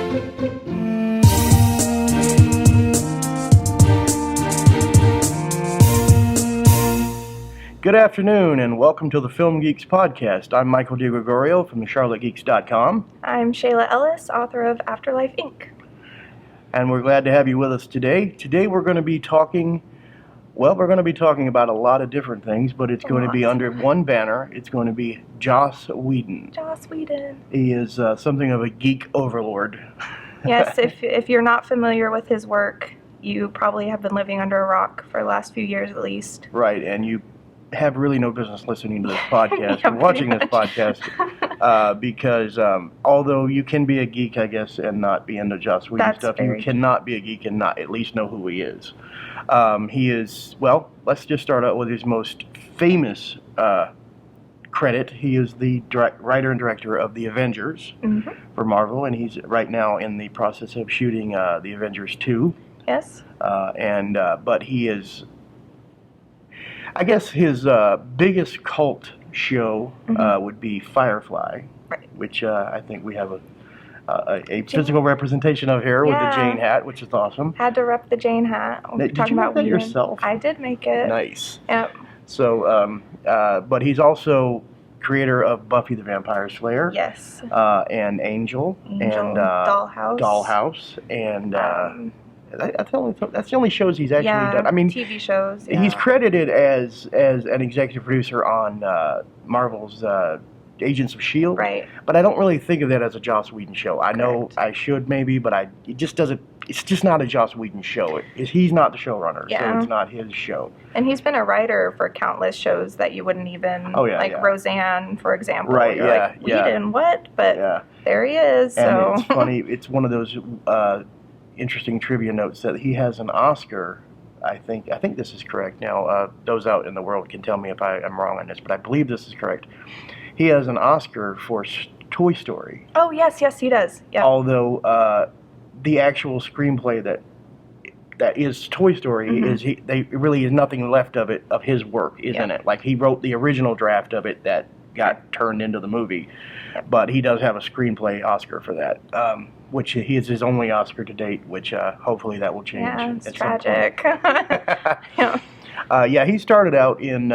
Good afternoon and welcome to the FilmGeeks podcast. I'm Michael DiGregorio from CharlotteGeeks.com. I'm Shayla Ellis, author of Afterlife, Inc. And we're glad to have you with us today. Today we're going to be talking about a lot of different things, but it's going to be under one banner. It's going to be Joss Whedon. Joss Whedon. He is something of a geek overlord. Yes, if you're not familiar with his work, you probably have been living under a rock for the last few years at least. Right, and you have really no business listening to this podcast or watching this podcast because although you can be a geek, I guess, and not be into Joss Whedon stuff, you cannot be a geek and not at least know who he is. He is, well, let's just start out with his most famous credit. He is the writer and director of The Avengers for Marvel, and he's right now in the process of shooting The Avengers 2. Yes. But he is, I guess his biggest cult show would be Firefly, right, which I think we have a physical representation of here with the Jane hat, which is awesome. Had to rep the Jane hat. Did you make that yourself? I did make it. Nice. Yep. So, but he's also creator of Buffy the Vampire Slayer. Yes. And Angel. And Dollhouse. And that's the only shows he's actually done. I mean, TV shows. Yeah. He's credited as an executive producer on Marvel's Agents of S.H.I.E.L.D. Right. But I don't really think of that as a Joss Whedon show. I know I should maybe, but it just doesn't. It's just not a Joss Whedon show. He's not the showrunner, so it's not his show. And he's been a writer for countless shows that you wouldn't even Roseanne, for example. Right. You're Whedon, what? But there he is. And it's funny. It's one of those interesting trivia notes that he has an Oscar. I think this is correct. Now, those out in the world can tell me if I am wrong on this, but I believe this is correct. He has an Oscar for Toy Story. Oh, yes, he does. Yeah. Although the actual screenplay that is Toy Story really is nothing left of it, of his work, isn't it? Like, he wrote the original draft of it that got turned into the movie, but he does have a screenplay Oscar for that, which he is his only Oscar to date, which hopefully that will change. Yeah, it's tragic. He started out in,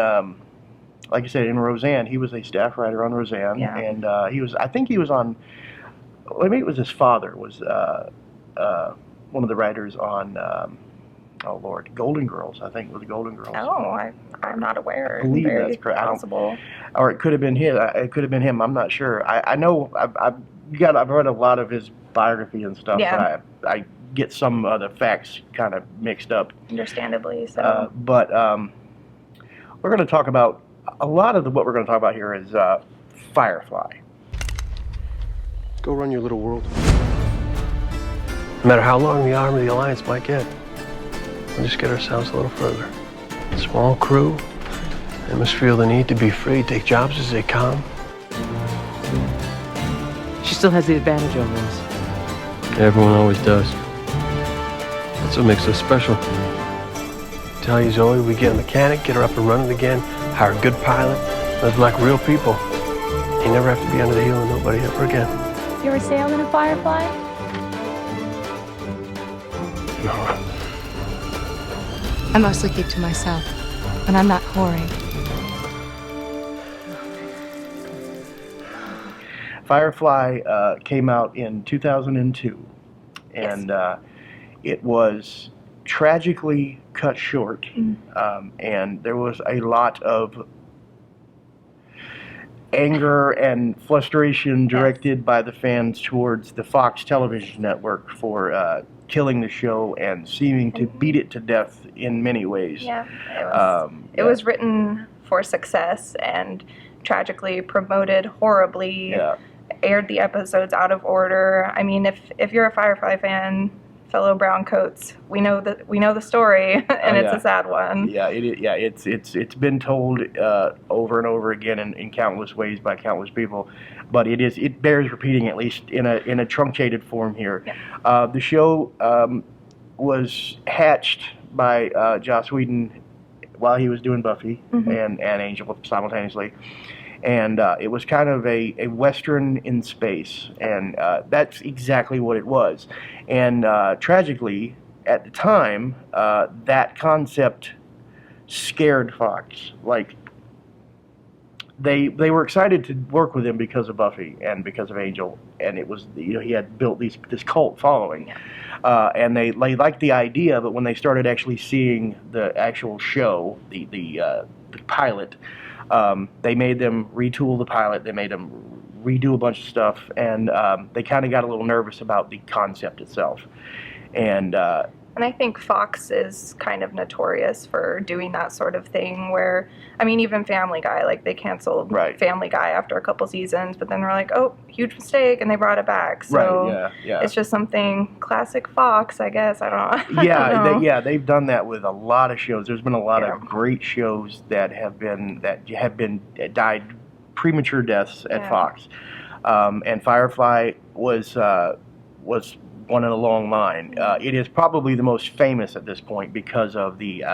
like I said, in Roseanne. He was a staff writer on Roseanne, and I think he was on, maybe it was his father was one of the writers on, Golden Girls. I think it was Golden Girls. Oh, I'm not aware. I believe that's correct. Possible. Or it could have been him. It could have been him. I'm not sure. I know I've read a lot of his biography and stuff. Yeah. But I get some of the facts kind of mixed up. Understandably so. But we're going to talk about a lot of what we're going to talk about here is Firefly. Go run your little world. No matter how long the arm of the Alliance might get, we'll just get ourselves a little further. Small crew, they must feel the need to be free, take jobs as they come. She still has the advantage over us. Everyone always does. That's what makes us special. Tell you, Zoe, we get a mechanic, get her up and running again, hire a good pilot, live like real people. You never have to be under the heel of nobody ever again. You ever sailed in a Firefly? No. I mostly keep to myself, and I'm not whoring. Firefly came out in 2002, and it was tragically cut short, and there was a lot of anger and frustration directed by the fans towards the Fox television network for killing the show and seeming to beat it to death in many ways. Yeah, it was written for success and tragically promoted horribly. Yeah. Aired the episodes out of order. I mean, if you're a Firefly fan, fellow browncoats, we know the story, and it's a sad one. Yeah, it's been told over and over again in countless ways by countless people, but it bears repeating, at least in a truncated form here. Yeah. The show was hatched by Joss Whedon while he was doing Buffy and Angel simultaneously. And it was kind of a Western in space, and that's exactly what it was. And tragically, at the time, that concept scared Fox. Like, they were excited to work with him because of Buffy and because of Angel, and it was, you know, he had built this cult following, and they liked the idea. But when they started actually seeing the actual show, the pilot, they made them retool the pilot. They made them redo a bunch of stuff, and they kind of got a little nervous about the concept itself, and I think Fox is kind of notorious for doing that sort of thing where, I mean, even Family Guy, like they canceled Family Guy after a couple seasons, but then they're like, oh, huge mistake, and they brought it back. So it's just something classic Fox, I guess. I don't know. Yeah, they've done that with a lot of shows. There's been a lot of great shows that have died premature deaths at Fox. And Firefly was one in a long line. It is probably the most famous at this point because of the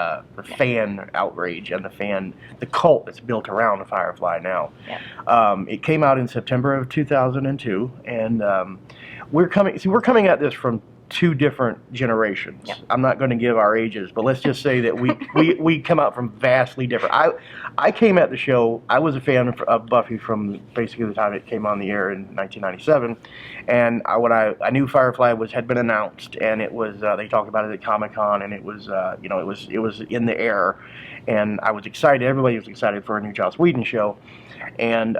fan outrage and the cult that's built around Firefly now. It came out in September of 2002, and we're coming at this from two different generations. I'm not going to give our ages, but let's just say that we come out from vastly different. I came at the show, I was a fan of Buffy from basically the time it came on the air in 1997, and I knew Firefly had been announced, and it was they talked about it at Comic-Con, and it was it was in the air, and I was excited. Everybody was excited for a new Joss Whedon show, and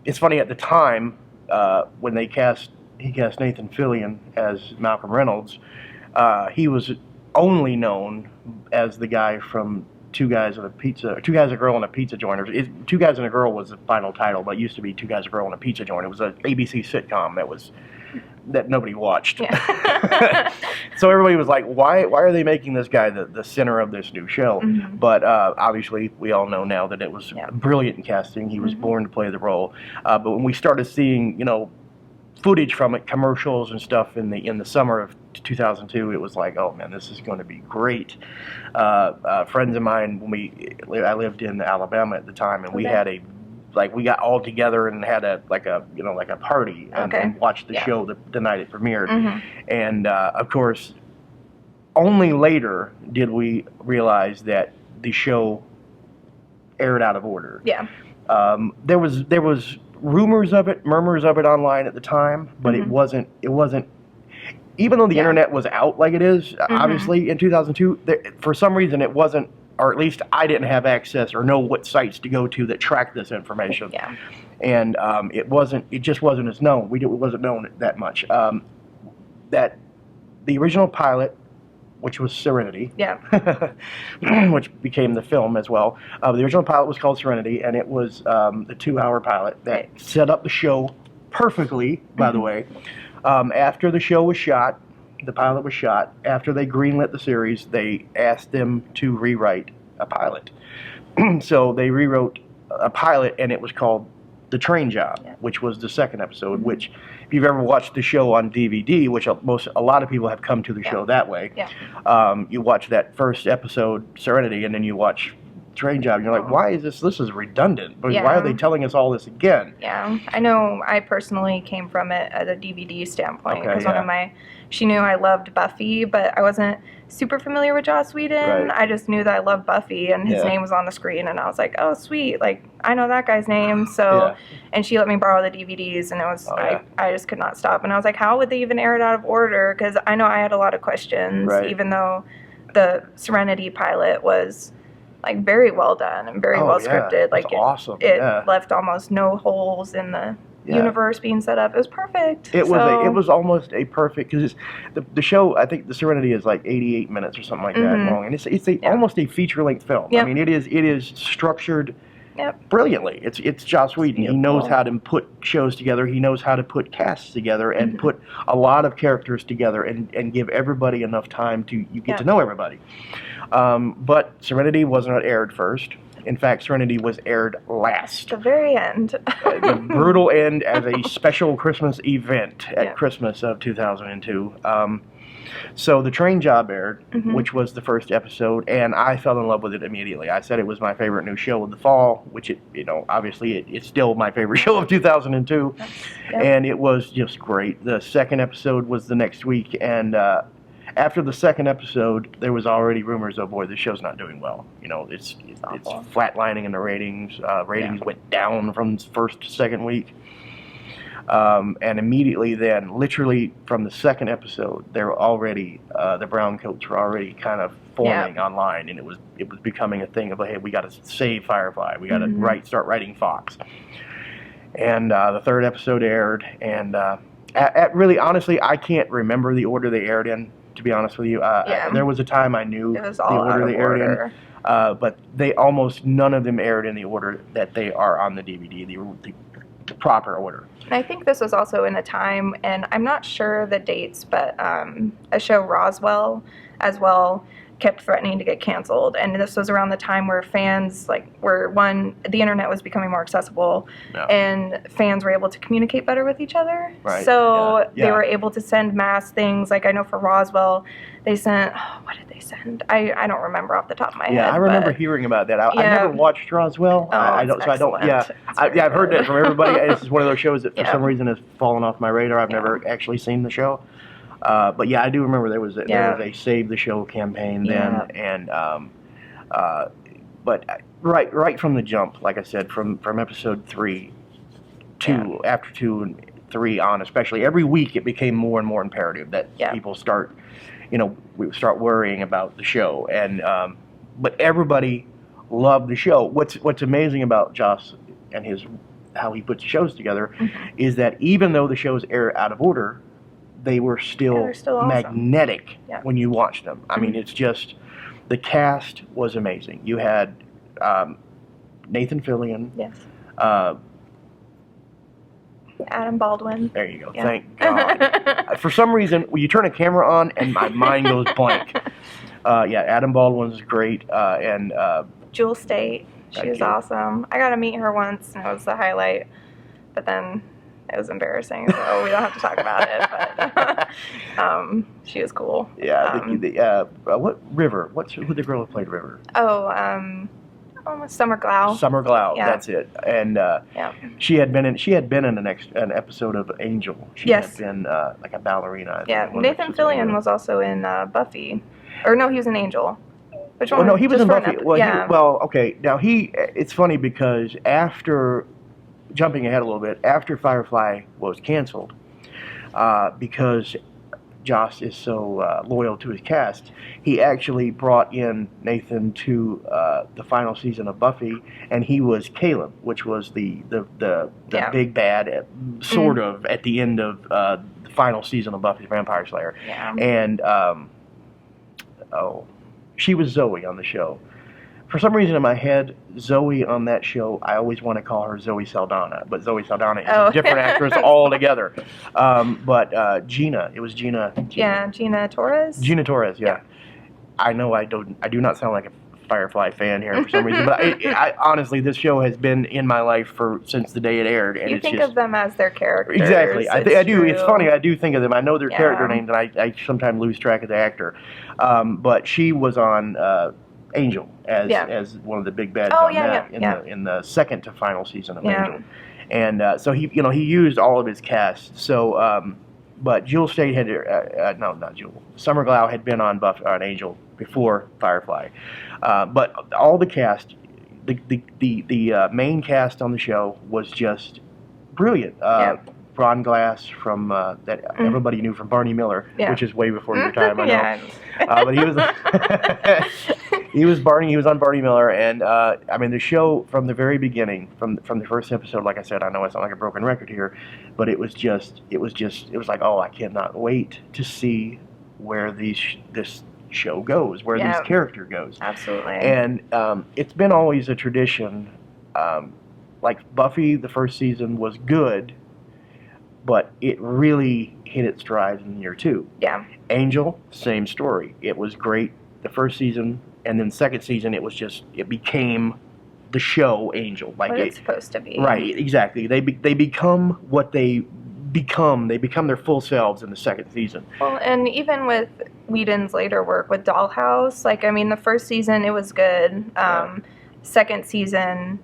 it's funny, at the time when he cast Nathan Fillion as Malcolm Reynolds. He was only known as the guy from Two Guys and a Girl and a Pizza Joint. Two Guys and a Girl was the final title, but it used to be Two Guys, a Girl and a Pizza Joint. It was an ABC sitcom that nobody watched. So everybody was like, why are they making this guy the center of this new show? But obviously, we all know now that it was brilliant in casting. He was born to play the role. But when we started seeing, footage from it, commercials and stuff in the summer of 2002, it was like, oh man, this is going to be great. Friends of mine, I lived in Alabama at the time, and we had we got all together and had a party and watched the show the night it premiered. And of course, only later did we realize that the show aired out of order. There was rumors of it, murmurs of it online at the time, but it wasn't, even though the internet was out like it is, obviously, in 2002, for some reason it wasn't, or at least I didn't have access or know what sites to go to that track this information. And it just wasn't as known. It wasn't known that much. That the original pilot, which was Serenity, which became the film as well. The original pilot was called Serenity, and it was the 2-hour pilot that set up the show perfectly, by the way. After the show was shot, the pilot was shot, after they greenlit the series, they asked them to rewrite a pilot. So they rewrote a pilot, and it was called The Train Job, which was the second episode, which, if you've ever watched the show on DVD, which a lot of people have come to the show that way, you watch that first episode, Serenity, and then you watch Train Job, and you're like, why is this is redundant, but why are they telling us all this again? I know I personally came from it at a DVD standpoint, because she knew I loved Buffy, but I wasn't super familiar with Joss Whedon. I just knew that I loved Buffy, and his name was on the screen, and I was like, oh sweet, like I know that guy's name. So and she let me borrow the DVDs, and it was I just could not stop, and I was like, how would they even air it out of order? Because I know I had a lot of questions, even though the Serenity pilot was like very well done and very well scripted. Like awesome. It left almost no holes in the universe being set up. It was perfect. It was almost a perfect, because the show, I think the Serenity is like 88 minutes or something like that long, and it's almost a feature-length film. I mean, it is structured brilliantly. It's Joss Whedon. He knows how to put shows together. He knows how to put casts together and put a lot of characters together and give everybody enough time to get to know everybody. But Serenity wasn't aired first. In fact, Serenity was aired last. The very end. The brutal end as a special Christmas event at Christmas of 2002. So The Train Job aired, which was the first episode, and I fell in love with it immediately. I said it was my favorite new show of the fall, which obviously it's still my favorite show of 2002, and it was just great. The second episode was the next week, and after the second episode, there was already rumors, oh boy, this show's not doing well. It's flatlining in the ratings. Ratings went down from first to second week. And immediately then, literally from the second episode, they were already, the brown coats were already kind of forming online, and it was becoming a thing of, hey, we got to save Firefly. We got to start writing Fox. And the third episode aired, and really, honestly, I can't remember the order they aired in, to be honest with you. There was a time I knew the order they aired in, but none of them aired in the order that they are on the DVD, the proper order. And I think this was also in a time, and I'm not sure the dates, but a show, Roswell, as well, kept threatening to get canceled. And this was around the time where fans, the internet was becoming more accessible, and fans were able to communicate better with each other. Right. So they were able to send mass things. Like, I know for Roswell, they sent, what did they send? I don't remember off the top of my head. Yeah, I remember hearing about that. I never watched Roswell. I've heard that from everybody. This is one of those shows that for some reason has fallen off my radar. I've never actually seen the show. But I do remember there was a Save the Show campaign then, and but right from the jump, like I said, from episode 3 to after 2 and 3 on, especially every week, it became more and more imperative that people start, we start worrying about the show, and but everybody loved the show. What's amazing about Joss and how he puts shows together is that even though the shows air out of order, they were still awesome. Magnetic when you watch them. I mean, it's just, the cast was amazing. You had Nathan Fillion. Yes. Adam Baldwin. There you go. Yeah. Thank God. For some reason, when you turn a camera on and my mind goes blank. Adam Baldwin's great. And Jewel State. She was awesome. I got to meet her once, and it was the highlight. But then it was embarrassing, so we don't have to talk about it. But she was cool. Yeah. What River? Who the girl who played River? Summer Glau. Summer Glau. Yeah. That's it. And she had been in an episode of Angel. She had been like a ballerina. Nathan Fillion was also in Buffy, or no, he was in Angel. Which one? Oh no, he was in Buffy. Okay. Now it's funny because after, jumping ahead a little bit, after Firefly was canceled, because Joss is so loyal to his cast, he actually brought in Nathan to the final season of Buffy, and he was Caleb, which was the big bad, sort of, at the end of the final season of Buffy the Vampire Slayer. Yeah. And she was Zoe on the show. For some reason in my head, Zoe on that show, I always want to call her Zoe Saldana, but Zoe Saldana is a different actress altogether. But Gina, it was Gina. Yeah, Gina Torres. Gina Torres, yeah. I know I do not sound like a Firefly fan here for some reason, but I honestly, this show has been in my life since the day it aired. And you think of them as their characters. Exactly. I do. It's funny. I do think of them. I know their character names, and I sometimes lose track of the actor. But she was on Angel as one of the big bads in the second to final season of Angel, and so he used all of his cast. So, but Jewel State had not Jewel. Summer Glau had been on Angel before Firefly, but all the cast, the main cast on the show was just brilliant. Ron Glass from that everybody knew from Barney Miller, which is way before your time, I know. But he was he was Barney. He was on Barney Miller, and I mean the show from the very beginning, from the first episode. Like I said, I know I sound like a broken record here, but it was like, oh, I cannot wait to see where this show goes, where this character goes. Absolutely. And it's been always a tradition. Like Buffy, the first season was good, but it really hit its stride in year 2. Yeah. Angel, same story. It was great the first season, and then second season it became the show Angel. Like what it's supposed to be. Right, exactly. They become what they become their full selves in the second season. Well, and even with Whedon's later work with Dollhouse, like, I mean, the first season, it was good. Second season,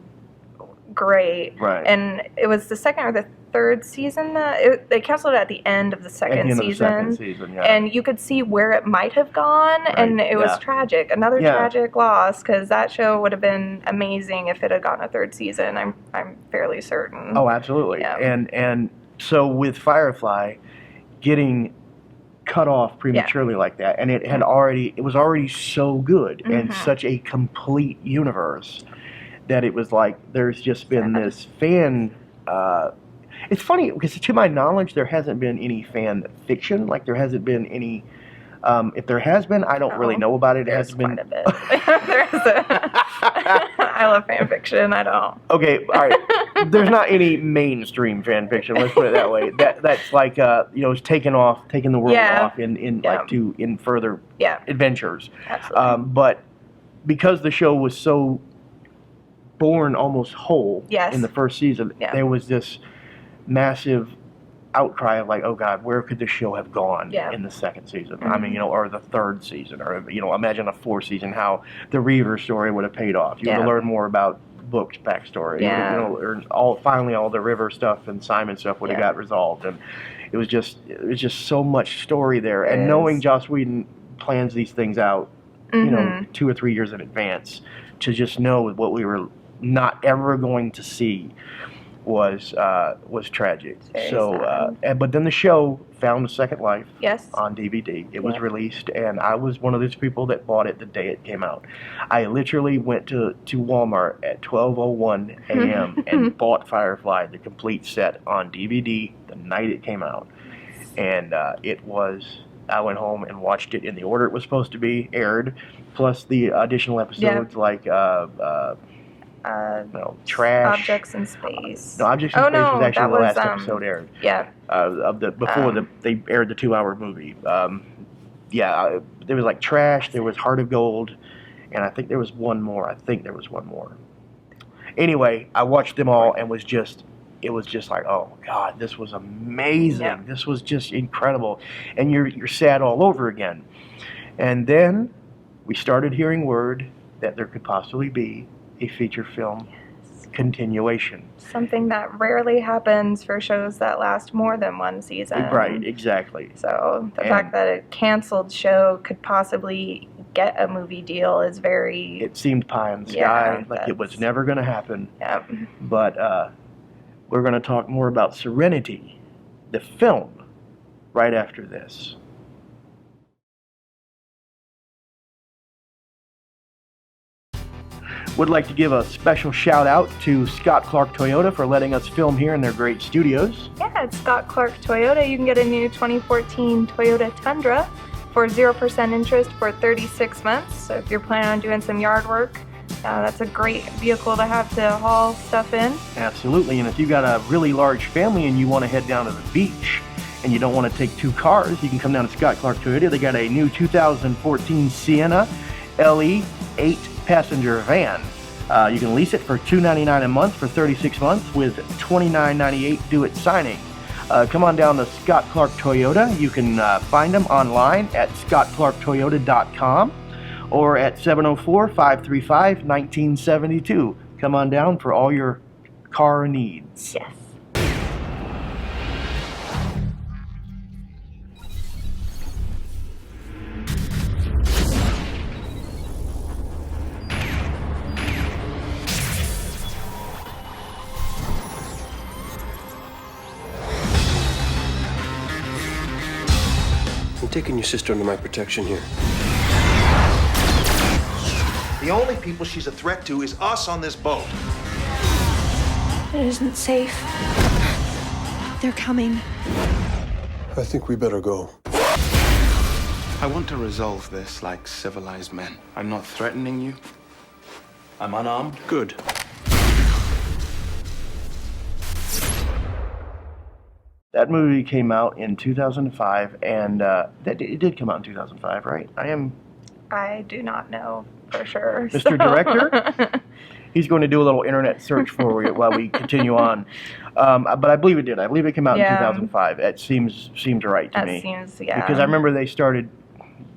great. Right. And it was the second or the third season that they canceled it at the end of the second season. And you could see where it might have gone, and it was tragic. Another tragic loss, because that show would have been amazing if it had gotten a third season. I'm fairly certain. Oh, absolutely. Yeah. And so with Firefly getting cut off prematurely like that, and it was already so good and such a complete universe that it was like there's just been this fan. It's funny because to my knowledge there hasn't been any fan fiction. Like there hasn't been any. If there has been, I don't really know about it. It hasn't been. Quite a bit. I love fan fiction. I don't. Okay, all right. There's not any mainstream fan fiction. Let's put it that way. That's like it's taking the world off in further adventures. Absolutely. But because the show was so born almost whole in the first season, there was this massive outcry of like, oh God, where could this show have gone in the second season? I mean, or the third season, or imagine a fourth season, how the Reaver story would have paid off. You would have learned more about Book's backstory. Or all the River stuff and Simon stuff would have got resolved, and it was just so much story there. And knowing Joss Whedon plans these things out, 2 or 3 years in advance, to just know what we were not ever going to see was tragic. But then the show found a second life on DVD. It was released, and I was one of those people that bought it the day it came out. I literally went to Walmart at 12:01 a.m. and bought Firefly, the complete set, on DVD the night it came out. And I went home and watched it in the order it was supposed to be aired, plus the additional episodes like Trash. Objects in Space. No, Objects in Space was actually the last episode aired. Yeah. They aired the 2-hour movie. There was like Trash, there was Heart of Gold, and I think there was one more. Anyway, I watched them all and it was just like, oh God, this was amazing. Yeah. This was just incredible. And you're sad all over again. And then we started hearing word that there could possibly be a feature film continuation. Something that rarely happens for shows that last more than one season. Right, exactly. So the fact that a canceled show could possibly get a movie deal is very... It seemed pie in the sky, like it was never going to happen. Yep. But we're going to talk more about Serenity, the film, right after this. Would like to give a special shout out to Scott Clark Toyota for letting us film here in their great studios. Yeah, it's Scott Clark Toyota. You can get a new 2014 Toyota Tundra for 0% interest for 36 months. So if you're planning on doing some yard work, that's a great vehicle to have to haul stuff in. Absolutely, and if you've got a really large family and you want to head down to the beach and you don't want to take 2 cars, you can come down to Scott Clark Toyota. They got a new 2014 Sienna LE 8-passenger van. You can lease it for $299 a month for 36 months with $29.98 due at signing. Come on down to Scott Clark Toyota. You can find them online at scottclarktoyota.com or at 704-535-1972. Come on down for all your car needs. Yes. I'm taking your sister under my protection here. The only people she's a threat to is us on this boat. It isn't safe. They're coming. I think we better go. I want to resolve this like civilized men. I'm not threatening you. I'm unarmed. Good. That movie came out in 2005, and it did come out in 2005, right? I do not know for sure. Mr. Director? He's going to do a little internet search for you while we continue on. But I believe it did. I believe it came out in 2005. It seems right to me. That seems, yeah. Because I remember they started,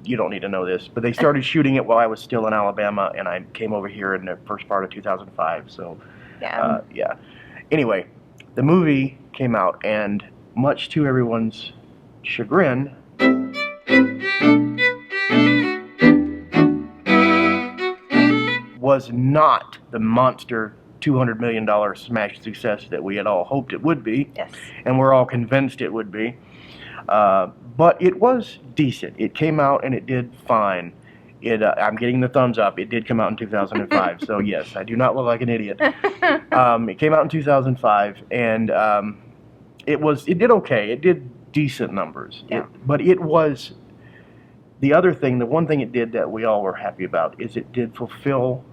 you don't need to know this, but they started shooting it while I was still in Alabama, and I came over here in the first part of 2005. So, yeah. Anyway, the movie came out, and much to everyone's chagrin, was not the monster $200 million smash success that we had all hoped it would be. Yes. And we're all convinced it would be. But it was decent. It came out and it did fine. I'm getting the thumbs up. It did come out in 2005. So yes, I do not look like an idiot. It came out in 2005, and it did okay. It did decent numbers. Yeah. But it was the one thing it did that we all were happy about is it did fulfill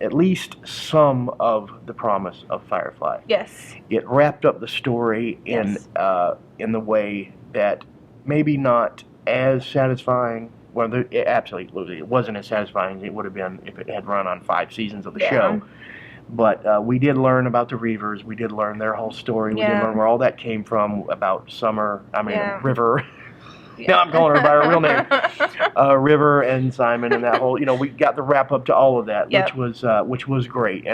at least some of the promise of Firefly. Yes. It wrapped up the story in the way that maybe not as satisfying. Well, absolutely, it wasn't as satisfying as it would have been if it had run on 5 seasons of the show. But we did learn about the Reavers. We did learn their whole story. We did learn where all that came from about River. Now I'm calling her by her real name. River and Simon and that whole, we got the wrap up to all of that, which was great.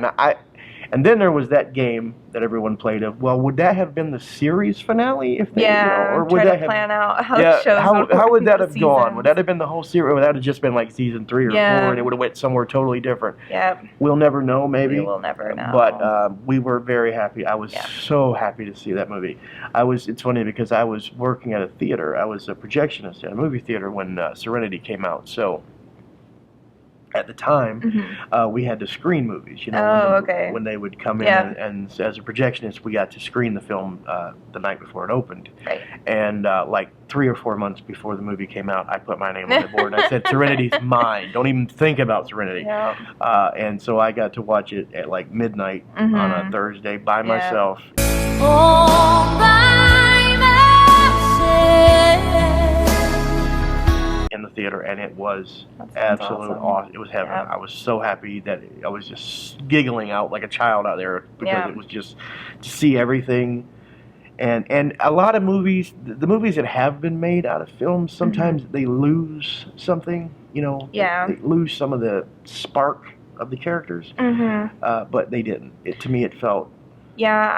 And then there was that game that everyone played of, well, would that have been the series finale if they, or would that plan out how the shows how would that have gone? Would that have been the whole series, or would that have just been like season 3 or 4, and it would have went somewhere totally different? Yeah. We'll never know, maybe. We will never know. But we were very happy. I was so happy to see that movie. It's funny because I was working at a theater. I was a projectionist at a movie theater when Serenity came out. So at the time, we had to screen movies. When they would come in, and as a projectionist, we got to screen the film the night before it opened. Right. And like 3 or 4 months before the movie came out, I put my name on the board and I said, "Serenity's mine. Don't even think about Serenity." Yep. And so I got to watch it at like midnight on a Thursday by myself. In the theater, and it was absolute awesome. It was heaven. I was so happy that I was just giggling out like a child out there because it was just to see everything. And a lot of movies, the movies that have been made out of films, sometimes they lose something, they lose some of the spark of the characters, but they didn't. To me, it felt... Yeah,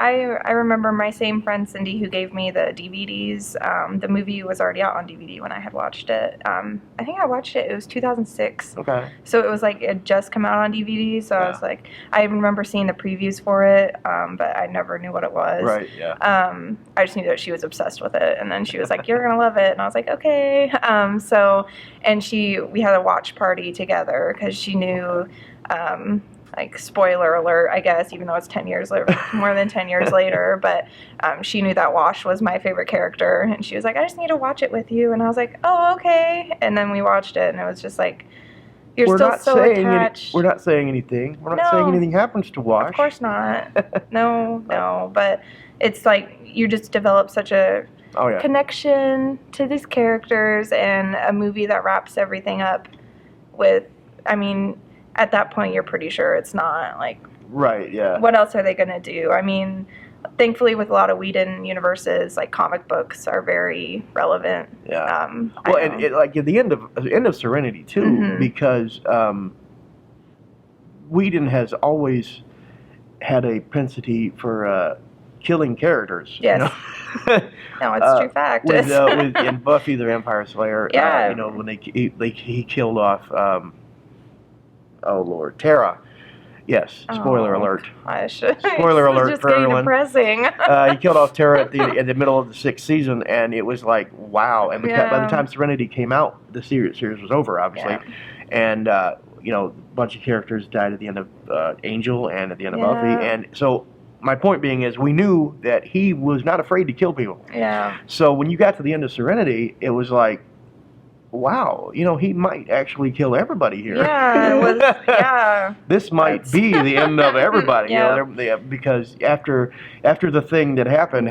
I remember my same friend Cindy who gave me the DVDs. The movie was already out on DVD when I had watched it. I think I watched it. It was 2006. Okay. So it was like it had just come out on DVD. So I was like, I remember seeing the previews for it, but I never knew what it was. Right. Yeah. I just knew that she was obsessed with it, and then she was like, "You're gonna love it," and I was like, "Okay." We had a watch party together because she knew. Like, spoiler alert, I guess, even though it's 10 years later, more than 10 years later, but she knew that Wash was my favorite character, and she was like, "I just need to watch it with you," and I was like, "Oh, okay," and then we watched it, and it was just like, we're still so attached. We're not saying anything. We're not saying anything happens to Wash. Of course not. No, but it's like, you just develop such a connection to these characters, and a movie that wraps everything up with, at that point, you're pretty sure it's not, like... Right, yeah. What else are they going to do? Thankfully, with a lot of Whedon universes, like, comic books are very relevant. Yeah. And like, at the end of Serenity, too, because Whedon has always had a propensity for killing characters. Yes. No, it's true fact. In Buffy the Vampire Slayer, when he killed off... oh Lord, Tara. Yes. Spoiler alert. Spoiler alert for everyone. Depressing. He killed off Tara at the middle of the 6th season, and it was like, wow. And by the time Serenity came out, the series was over, obviously, and a bunch of characters died at the end of Angel and at the end of Buffy, and so. My point being is we knew that he was not afraid to kill people. Yeah. So when you got to the end of Serenity, it was like, wow, he might actually kill everybody here. Yeah, it was, This might be the end of everybody, because after the thing that happened,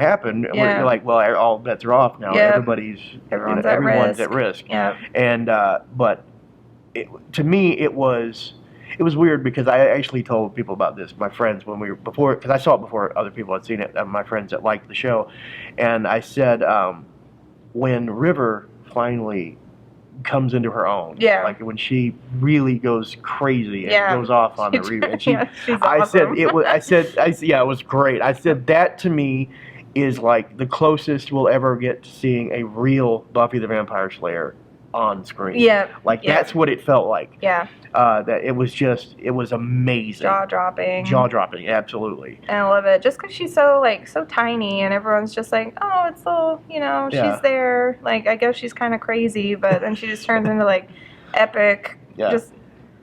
we're like, well, all bets are off now. Everyone's at risk. Yeah. And but to me, it was, it was weird because I actually told people about this, my friends, when we were before, because I saw it before other people had seen it, my friends that liked the show, and I said when River finally comes into her own, like when she really goes crazy and goes off on the rebound. She's I awesome. it was great. I said that to me is like the closest we'll ever get to seeing a real Buffy the Vampire Slayer on screen. That's what it felt like. That it was amazing. Jaw-dropping, absolutely. And I love it just because she's so tiny, and everyone's just like, oh, it's little, she's there. Like, I guess she's kind of crazy, but then she just turns into epic, just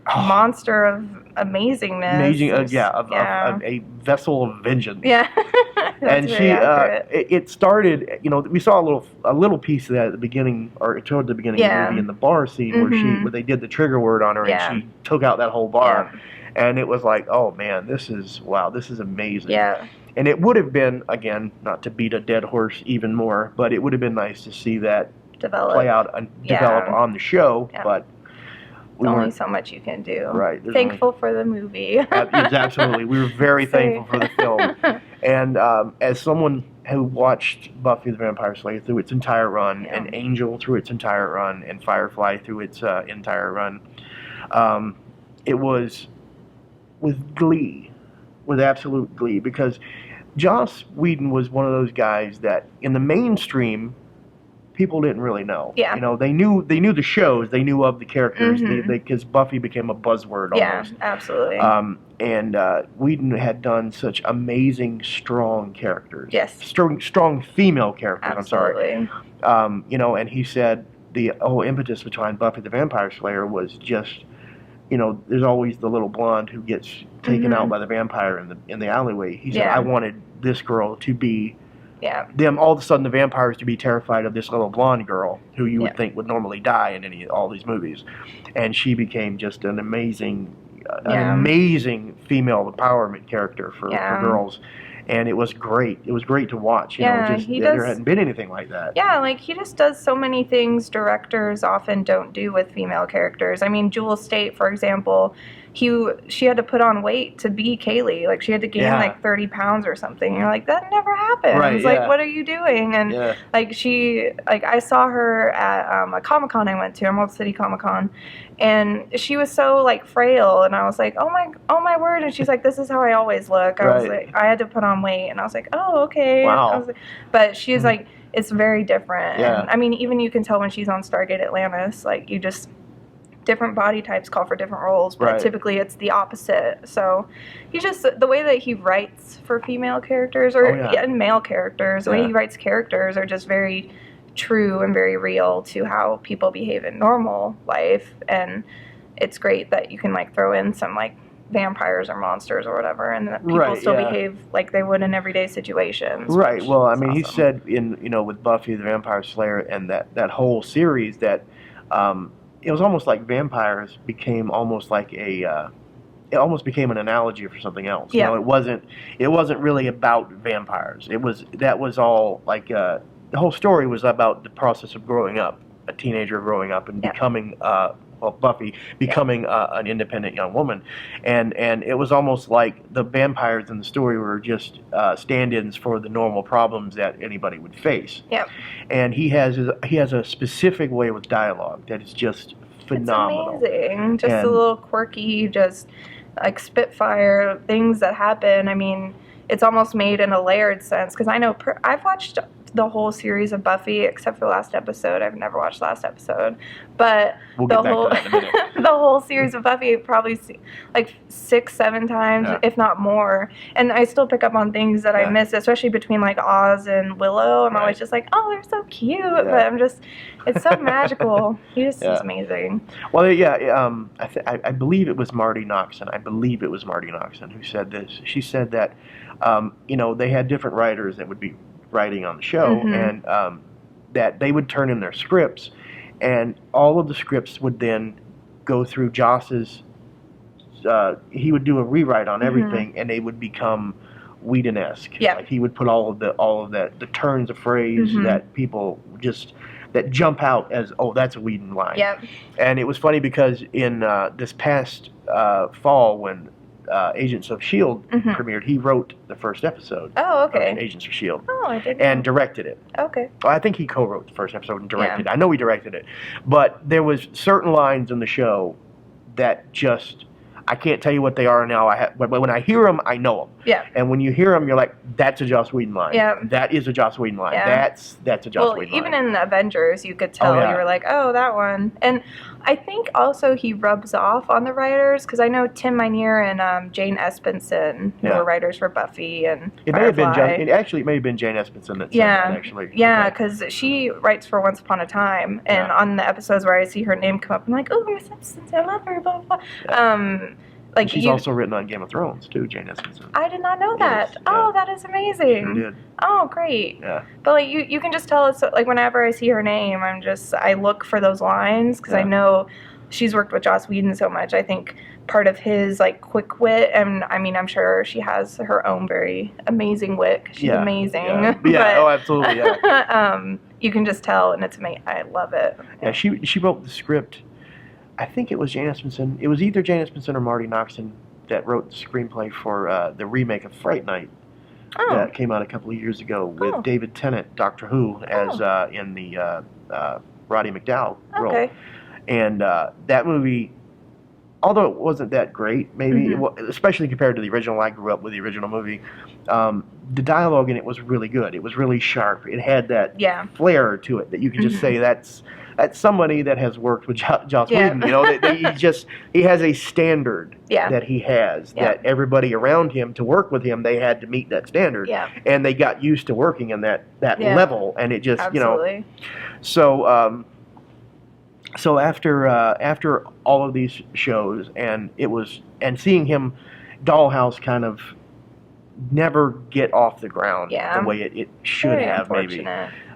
monster of amazingness. A vessel of vengeance. And she, it started. We saw a little piece of that at the beginning, or toward the beginning of the movie, in the bar scene where they did the trigger word on her and she took out that whole bar, and it was like, oh man, this is amazing. And it would have been, again, not to beat a dead horse even more, but it would have been nice to see that play out and develop on the show, but. There's only so much you can do. Right. Thankful for the movie. Absolutely. We were very thankful for the film. And as someone who watched Buffy the Vampire Slayer through its entire run, and Angel through its entire run, and Firefly through its entire run, it was with glee, with absolute glee, because Joss Whedon was one of those guys that in the mainstream, people didn't really know. They knew the shows, they knew of the characters, because Buffy became a buzzword almost. Absolutely. And Whedon had done such amazing, strong characters. Strong female characters. Absolutely. I'm sorry. And he said the whole impetus behind Buffy the Vampire Slayer was just, there's always the little blonde who gets taken out by the vampire in the alleyway. He said, I wanted this girl to be. Them all of a sudden the vampires to be terrified of this little blonde girl who you would think would normally die in all these movies, and she became just an amazing female empowerment character for girls, and it was great. It was great to watch. There hadn't been anything like that. He just does so many things directors often don't do with female characters. I mean, Jewel Staite, for example. She had to put on weight to be Kaylee. She had to gain 30 pounds or something. You're like, that never happens. What are you doing? And I saw her at a Comic-Con I went to, Emerald City Comic-Con, and she was so frail, and I was like, oh my word. And she's like, this is how I always look. I was like, I had to put on weight, and I was like, oh, okay. Wow. But she's like, it's very different. And I mean, even you can tell when she's on Stargate Atlantis, different body types call for different roles, but typically it's the opposite. So he just, the way that he writes for female characters and male characters, the way he writes characters are just very true and very real to how people behave in normal life. And it's great that you can throw in some vampires or monsters or whatever, and that people still behave like they would in everyday situations. Right. Well, I mean, awesome. He said with Buffy the Vampire Slayer and that whole series that it was almost like vampires became almost like it almost became an analogy for something else. It wasn't really about vampires. That was all the whole story was about the process of growing up, a teenager growing up and becoming Buffy becoming an independent young woman, and it was almost like the vampires in the story were just stand-ins for the normal problems that anybody would face. And he has a specific way with dialogue that is just phenomenal. It's amazing. Just a little quirky, just Spitfire things that happen. I mean, it's almost made in a layered sense, because I know I've watched the whole series of Buffy except for the last episode. I've never watched the last episode, but the whole series of Buffy I've probably seen 6-7 times, if not more, and I still pick up on things that I miss, especially between Oz and Willow. I'm always just oh, they're so cute, but I'm just, it's so magical. He just is amazing. Well, I believe it was Marty Noxon who said this. She said that they had different writers that would be writing on the show, and that they would turn in their scripts, and all of the scripts would then go through Joss's. He would do a rewrite on everything, and they would become Whedon-esque. He would put all of the turns of phrase that people that jump out as, oh, that's a Whedon line. And it was funny because in this past fall when Agents of S.H.I.E.L.D. premiered, he wrote the first episode of Agents of S.H.I.E.L.D. Oh, I didn't and know. directed it. Okay. Well, I think he co-wrote the first episode and directed it. I know he directed it. But there was certain lines in the show that just... I can't tell you what they are now. But when I hear them, I know them. Yeah. And when you hear them, you're like, that's a Joss Whedon line. Yeah. That is a Joss Whedon line. Yeah. That's a Joss Whedon line. Even in the Avengers, you could tell. You were like, oh, that one. And I think also he rubs off on the writers, because I know Tim Minear and Jane Espenson, who were writers for Buffy and it Firefly. It may have been Jane Espenson that said that, actually. Yeah, because she writes for Once Upon a Time, and on the episodes where I see her name come up, I'm like, oh, Miss Espenson, I love her, blah, blah, blah. Yeah. She's also written on Game of Thrones, too, Jane Espenson. I did not know that. Oh, that is amazing. Sure did. Oh, great. Yeah. But, like, you can just tell it's, like, whenever I see her name, I look for those lines, because I know she's worked with Joss Whedon so much. I think part of his, like, quick wit, and, I mean, I'm sure she has her own very amazing wit, 'cause she's amazing. Yeah, but, absolutely, yeah. You can just tell, and it's amazing. I love it. Yeah, she wrote the script. I think it was Jane Espenson. It was either Jane Espenson or Marty Noxon that wrote the screenplay for the remake of Fright Night that came out a couple of years ago with David Tennant, Doctor Who, as in the Roddy McDowall role. And that movie, although it wasn't that great, maybe, especially compared to the original, I grew up with the original movie, the dialogue in it was really good. It was really sharp. It had that flair to it that you could just say that's somebody that has worked with Joss Whedon. You know, he has a standard that he has that everybody around him to work with him, they had to meet that standard, and they got used to working in that level, and it just you know. So so after all of these shows, and seeing him, Dollhouse kind of never get off the ground the way it should have, maybe.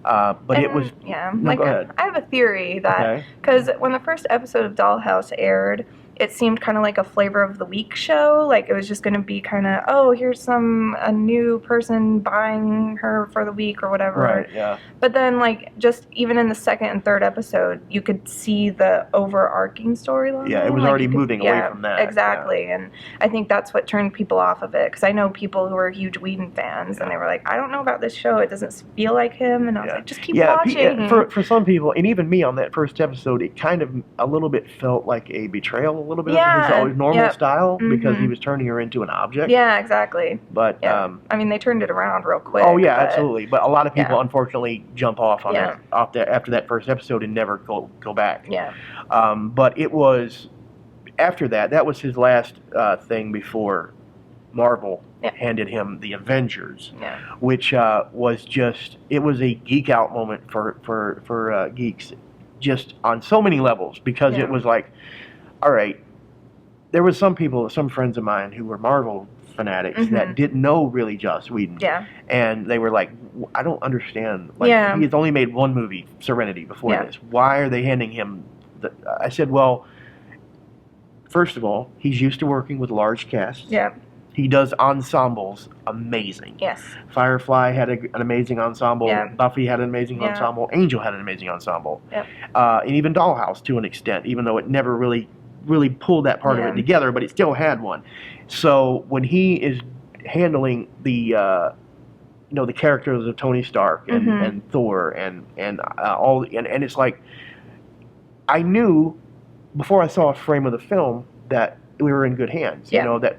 But it was... Yeah. No, like, go ahead. I have a theory that... Because when the first episode of Dollhouse aired, it seemed kind of like a flavor of the week show. Like, it was just going to be kind of, oh, here's a new person buying her for the week or whatever. Right, yeah. But then, like, just even in the second and third episode, you could see the overarching storyline. Yeah, it was already moving away from that. Exactly. Yeah. And I think that's what turned people off of it. Because I know people who are huge Whedon fans, and they were like, I don't know about this show. It doesn't feel like him. And I was like, just keep watching. For some people, and even me on that first episode, it kind of a little bit felt like a betrayal. A little bit of his normal style, because he was turning her into an object. Yeah, exactly. But I mean, they turned it around real quick. Oh yeah, absolutely. But a lot of people unfortunately jump off on that after that first episode and never go back. Yeah. But it was after that. That was his last thing before Marvel handed him the Avengers, which was just it was a geek out moment for geeks, just on so many levels, because it was like, all right, there was some friends of mine who were Marvel fanatics that didn't know really Joss Whedon. Yeah. And they were like, I don't understand. Like, he has only made one movie, Serenity, before this. Why are they handing him I said, well, first of all, he's used to working with large casts. Yeah. He does ensembles amazing. Yes. Firefly had an amazing ensemble. Yeah. Buffy had an amazing ensemble. Angel had an amazing ensemble. Yep. And even Dollhouse to an extent, even though it never really pulled that part of it together, but it still had one. So when he is handling the the characters of Tony Stark and Thor and it's like, I knew before I saw a frame of the film that we were in good hands. You know, that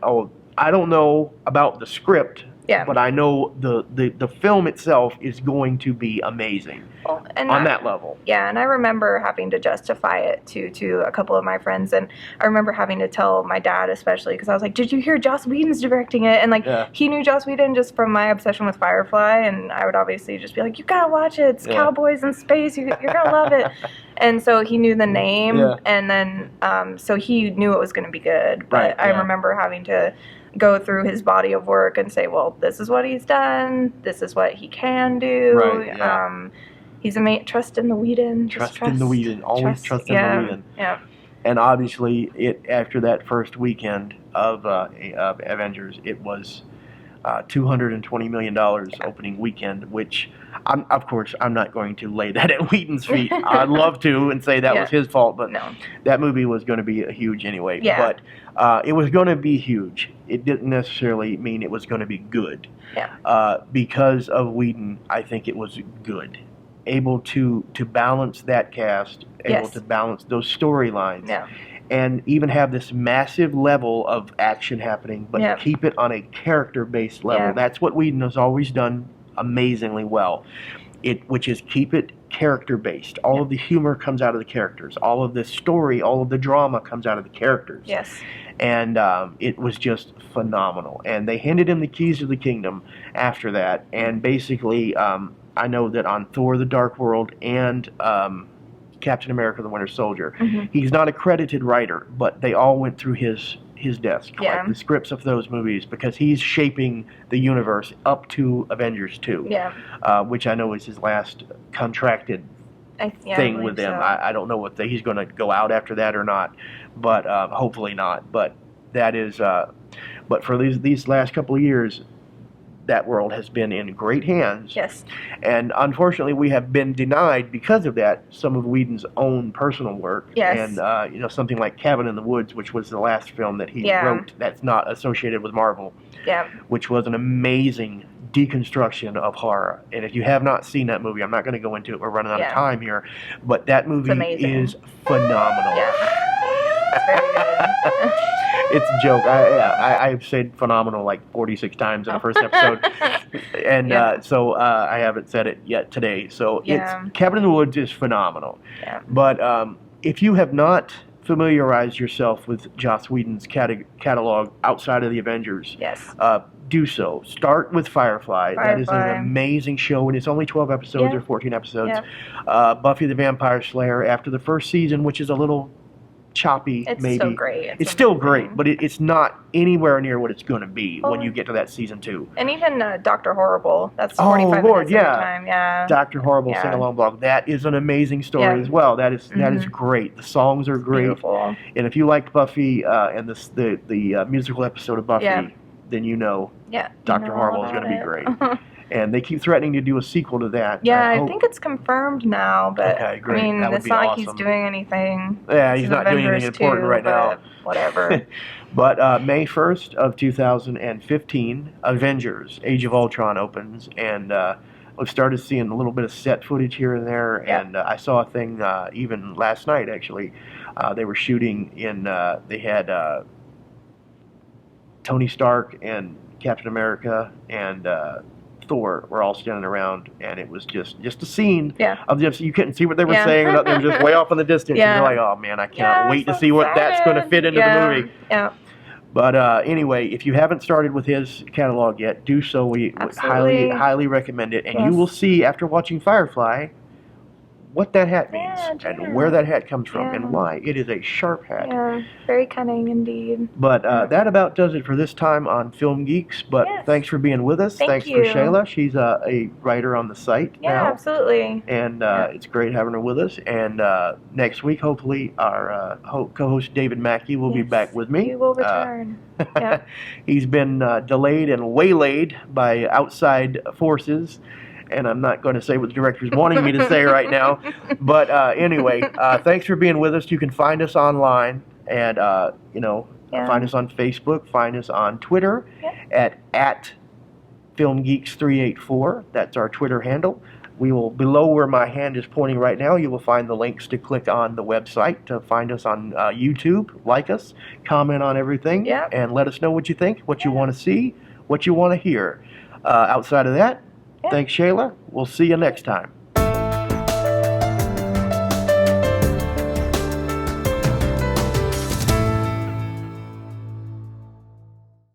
I don't know about the script, but I know the film itself is going to be amazing on that level. Yeah, and I remember having to justify it to a couple of my friends, and I remember having to tell my dad especially, because I was like, did you hear Joss Whedon's directing it? And like he knew Joss Whedon just from my obsession with Firefly, and I would obviously just be like, you gotta watch it, it's cowboys in space, you're gonna love it. And so he knew the name, and then so he knew it was going to be good. But I remember having to go through his body of work and say, well, this is what he's done, this is what he can do. Right, he's trust in the Whedon. Trust in the Whedon. Always trust in the Whedon. Yeah. And obviously, after that first weekend of Avengers, it was $220 million opening weekend, which, of course, I'm not going to lay that at Whedon's feet. I'd love to and say that was his fault, but that movie was going to be huge anyway. Yeah. But it was going to be huge. It didn't necessarily mean it was going to be good. Yeah. Because of Whedon, I think it was good. Able to balance that cast, able to balance those storylines. Yeah. And even have this massive level of action happening, but keep it on a character-based level. That's what Whedon has always done amazingly well. Which is keep it character-based. All of the humor comes out of the characters. All of the story, all of the drama comes out of the characters. Yes. And it was just phenomenal. And they handed him the keys to the kingdom after that. And basically, I know that on Thor: The Dark World and Captain America: The Winter Soldier, he's not a credited writer, but they all went through his desk, like the scripts of those movies, because he's shaping the universe up to Avengers 2, which I know is his last contracted thing with them. So. I don't know he's going to go out after that or not, but hopefully not. But that is, but for these last couple of years, that world has been in great hands. Yes. And unfortunately, we have been denied because of that some of Whedon's own personal work. Yes. And something like Cabin in the Woods, which was the last film that he wrote that's not associated with Marvel. Yeah. Which was an amazing deconstruction of horror. And if you have not seen that movie, I'm not going to go into it. We're running out of time here, but that movie is phenomenal. Yeah. It's very good. It's a joke. I've said phenomenal like 46 times in the first episode, and so I haven't said it yet today. So Cabin in the Woods is phenomenal. Yeah. But if you have not familiarized yourself with Joss Whedon's catalog outside of the Avengers, do so. Start with Firefly. That is an amazing show, and it's only 12 episodes or 14 episodes. Buffy the Vampire Slayer, after the first season, which is a little choppy, it's maybe. So great. It's still great, but it's not anywhere near what it's going to be when you get to that season 2. And even Dr. Horrible, that's 45 minutes at a time. Yeah. Dr. Horrible sing-along blog. That is an amazing story as well. That is great. The songs are great. Beautiful. And if you liked Buffy and the musical episode of Buffy, then you know Dr. Horrible is going to be great. And they keep threatening to do a sequel to that. Yeah, I think it's confirmed now, but I mean, it's not like he's doing anything. Yeah, he's not doing anything important right now. Whatever. But May 1st of 2015, Avengers: Age of Ultron opens, and we've started seeing a little bit of set footage here and there. And I saw a thing even last night, actually. They were shooting in, they had Tony Stark and Captain America and Thor were all standing around, and it was just a scene of them. You couldn't see what they were saying. They were just way off in the distance. And you're like, oh man, I can't wait to see what that's going to fit into the movie. Yeah. But anyway, if you haven't started with his catalog yet, do so. We highly recommend it, and you will see after watching Firefly what that hat means and where that hat comes from and why. It is a sharp hat. Yeah, very cunning indeed. But that about does it for this time on Film Geeks. But thanks for being with us. Thanks for Shayla. She's a writer on the site now. Yeah, absolutely. And it's great having her with us. And next week, hopefully, our co-host David Mackey will be back with me. He will return. He's been delayed and waylaid by outside forces. And I'm not going to say what the director's wanting me to say right now. But anyway, thanks for being with us. You can find us online and, find us on Facebook, find us on Twitter at FilmGeeks384. That's our Twitter handle. We will, below where my hand is pointing right now, you will find the links to click on the website to find us on YouTube, like us, comment on everything, and let us know what you think, what you want to see, what you want to hear. Outside of that, thanks, Shayla. We'll see you next time.